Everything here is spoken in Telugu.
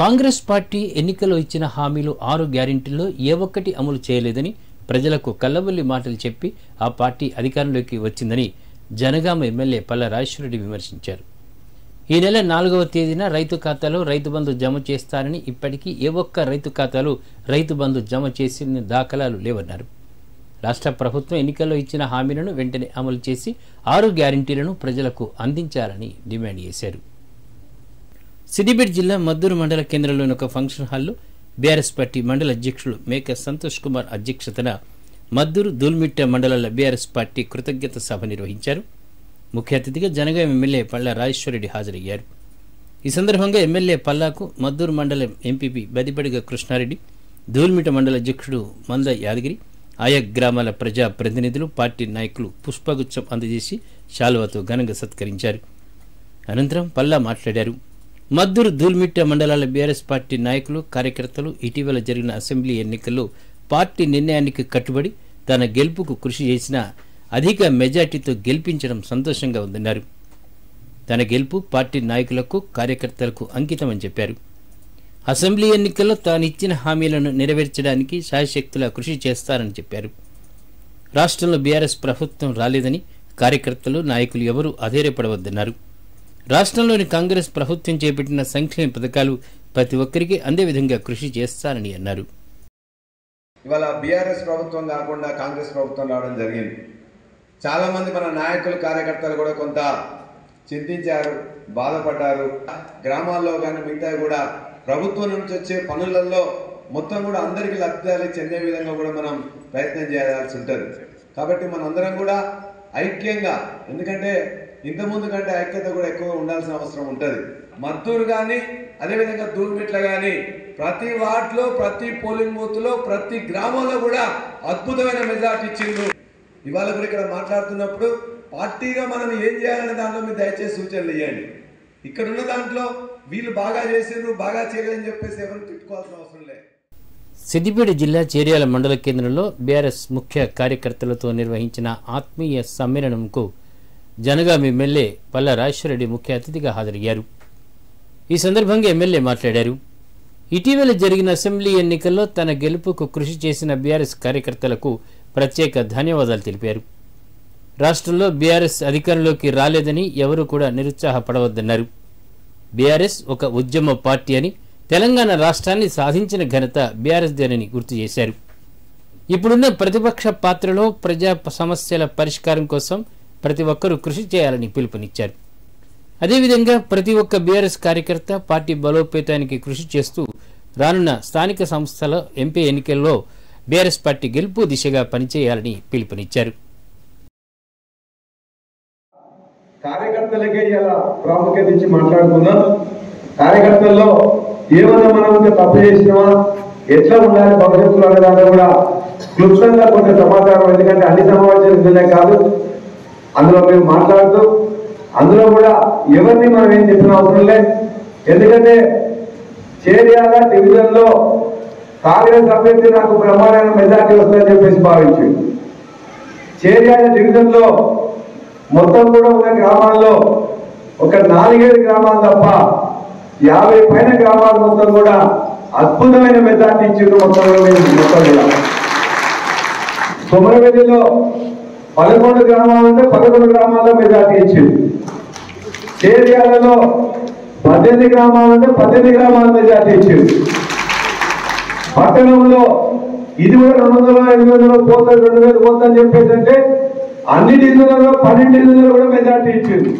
కాంగ్రెస్ పార్టీ ఎన్నికల్లో ఇచ్చిన హామీలు 6 గ్యారెంటీల్లో ఏ ఒక్కటి అమలు చేయలేదని ప్రజలకు కల్లబొల్లి మాటలు చెప్పి ఆ పార్టీ అధికారంలోకి వచ్చిందని జనగామ ఎమ్మెల్యే పల్ల రాజేశ్వరరెడ్డి విమర్శించారు. ఈ నెల 4వ తేదీన రైతు ఖాతాలో రైతు బంధు జమ చేస్తారని ఇప్పటికీ ఏ ఒక్క రైతు ఖాతాలో రైతు బంధు జమ చేసిన దాఖలాలు లేవన్నారు. రాష్ట్ర ప్రభుత్వం ఎన్నికల్లో ఇచ్చిన హామీలను వెంటనే అమలు చేసి 6 గ్యారెంటీలను ప్రజలకు అందించాలని డిమాండ్ చేశారు. సిద్దిపేట జిల్లా మద్దూరు మండల కేంద్రంలోని ఒక ఫంక్షన్ హాల్లో బీఆర్ఎస్ పార్టీ మండల అధ్యక్షులు మేక సంతోష్ కుమార్ అధ్యక్షతన మద్దూరు దూల్మిట్ట మండలాల బీఆర్ఎస్ పార్టీ కృతజ్ఞత సభ నిర్వహించారు. ముఖ్య అతిథిగా జనగామ ఎమ్మెల్యే పల్ల రాజేశ్వరరెడ్డి హాజరయ్యారు. ఈ సందర్భంగా ఎమ్మెల్యే పల్లాకు మద్దూరు మండలం ఎంపీపీ బదిపడిగ కృష్ణారెడ్డి, దూల్మిట్ట మండల అధ్యక్షుడు మంద యాదగిరి, ఆయా గ్రామాల ప్రజా ప్రతినిధులు, పార్టీ నాయకులు పుష్పగుచ్చం అందజేసి శాలువాతో ఘనంగా సత్కరించారు. అనంతరం పల్లా మాట్లాడారు. మద్దూరు దూల్మిట్ట మండలాల బీఆర్ఎస్ పార్టీ నాయకులు, కార్యకర్తలు ఇటీవల జరిగిన అసెంబ్లీ ఎన్నికల్లో పార్టీ నిర్ణయానికి కట్టుబడి తన గెలుపుకు కృషి చేసిన అధిక మెజార్టీతో గెలిపించడం సంతోషంగా ఉందన్నారు. తన గెలుపు పార్టీ నాయకులకు, కార్యకర్తలకు అంకితమని చెప్పారు. అసెంబ్లీ ఎన్నికల్లో తాను ఇచ్చిన హామీలను నెరవేర్చడానికి శాయశక్తులా కృషి చేస్తారని చెప్పారు. రాష్ట్రంలో బీఆర్ఎస్ ప్రభుత్వం రాలేదని కార్యకర్తలు, నాయకులు ఎవరూ అధైర్యపడవద్దన్నారు. రాష్ట్రంలోని కాంగ్రెస్ ప్రభుత్వం చేపట్టిన సంక్షేమ పథకాలు ప్రతి ఒక్కరికి అందే విధంగా కృషి చేస్తారని అన్నారు. ఇవాళ బీఆర్ఎస్ ప్రభుత్వం కాకుండా కాంగ్రెస్ ప్రభుత్వం రావడం జరిగింది. చాలా మంది మన నాయకులు, కార్యకర్తలు కూడా కొంత చింతించారు, బాధపడ్డారు. గ్రామాల్లో కానీ మిగతా కూడా ప్రభుత్వం నుంచి వచ్చే పనులలో మొత్తం కూడా అందరికీ లబ్ధాలు చెందే విధంగా కూడా మనం ప్రయత్నం చేయాల్సి ఉంటుంది. కాబట్టి మనందరం కూడా ఐక్యంగా, ఎందుకంటే ఇంతకుముందు కంటే ఐక్యత కూడా ఎక్కువ ఉండాల్సిన అవసరం ఉంటుంది. మద్దూరు కానీ అదేవిధంగా దూల్మిట్ల కానీ ప్రతి వార్డులో, ప్రతి పోలింగ్ బూత్లో, ప్రతి గ్రామంలో కూడా అద్భుతమైన మెజార్టీ ఇచ్చిండ్రు. ఇవాళ కూడా ఇక్కడ మాట్లాడుతున్నప్పుడు పార్టీగా మనం ఏం చేయాలనే దాంట్లో మీరు దయచేసి సూచనలు ఇవ్వండి. ఇక్కడున్న దాంట్లో వీళ్ళు బాగా చేసిండ్రు, బాగా చేయలేదని చెప్పేసి ఎవరు తిట్టుకోవాల్సిన అవసరం లేదు. సిద్దిపేట జిల్లా చేర్యాల మండల కేంద్రంలో బీఆర్ఎస్ ముఖ్య కార్యకర్తలతో నిర్వహించిన ఆత్మీయ సమ్మేళనంకు జనగామ ఎమ్మెల్యే పల్ల రాజేశ్వరరెడ్డి ముఖ్య అతిథిగా హాజరయ్యారు. ఈ సందర్భంగా ఎమ్మెల్యే మాట్లాడారు. ఇటీవల జరిగిన అసెంబ్లీ ఎన్నికల్లో తన గెలుపుకు కృషి చేసిన బీఆర్ఎస్ కార్యకర్తలకు ప్రత్యేక ధన్యవాదాలు తెలిపారు. రాష్ట్రంలో బీఆర్ఎస్ అధికారంలోకి రాలేదని ఎవరూ కూడా నిరుత్సాహపడవద్దన్నారు. బీఆర్ఎస్ ఒక ఉద్యమ పార్టీ అని, తెలంగాణ రాష్ట్రాన్ని సాధించిన ఘనత బీఆర్ఎస్దేనని గుర్తు చేశారు. ఇప్పుడున్న ప్రతిపక్ష పాత్రలో ప్రజా సమస్యల పరిష్కారం కోసం ప్రతి ఒక్కరూ కృషి చేయాలని పిలుపునిచ్చారు. అదేవిధంగా ప్రతి ఒక్క బీఆర్ఎస్ కార్యకర్త పార్టీ బలోపేతానికి కృషి చేస్తూ రానున్న స్థానిక సంస్థల ఎంపీ ఎన్నికల్లో బీఆర్ఎస్ పార్టీ గెలుపు దిశగా పనిచేయాలని పిలుపునిచ్చారు. కార్యకర్తలకే ఇలా ప్రాముఖ్యత ఇచ్చి మాట్లాడుకుందాం. కార్యకర్తల్లో ఏమన్నా మనం తప్పు చేసినామా, ఎట్లా ఉండాలి భవిష్యత్తులో అనే దాంట్లో కూడా క్లుప్తంగా కొంత సమాచారం, ఎందుకంటే అన్ని సమావేశాలు ఇందులో కాదు, అందులో మేము మాట్లాడుతూ అందులో కూడా ఎవరిని మనం ఏం చెప్పిన అవసరం లేదు. ఎందుకంటే చేర్యాల డివిజన్లో కాంగ్రెస్ అభ్యర్థి నాకు బ్రహ్మాండమైన మెజార్టీ వస్తుందని చెప్పేసి భావించింది. చేర్యాల డివిజన్లో మొత్తం కూడా ఉన్న గ్రామాల్లో ఒక 4-7 గ్రామాలు తప్ప 50 పైన గ్రామాలు మొత్తం కూడా అద్భుతమైన మెజార్టీ ఇచ్చిండ్రు. మొత్తం కూడా కొమరవెల్లిలో 11 గ్రామాలంటే 11 గ్రామాల్లో మెజార్టీ ఇచ్చింది. చేర్యాలలో 18 గ్రామాలంటే 18 గ్రామాల మెజార్టీ ఇచ్చింది. పట్టణంలో ఇది కూడా 200-800 పోతుంది, 2000 పోతుందని చెప్పేసి అంటే అన్ని డివిజన్లలో 12 డివిజన్లు కూడా మెజార్టీ ఇచ్చింది.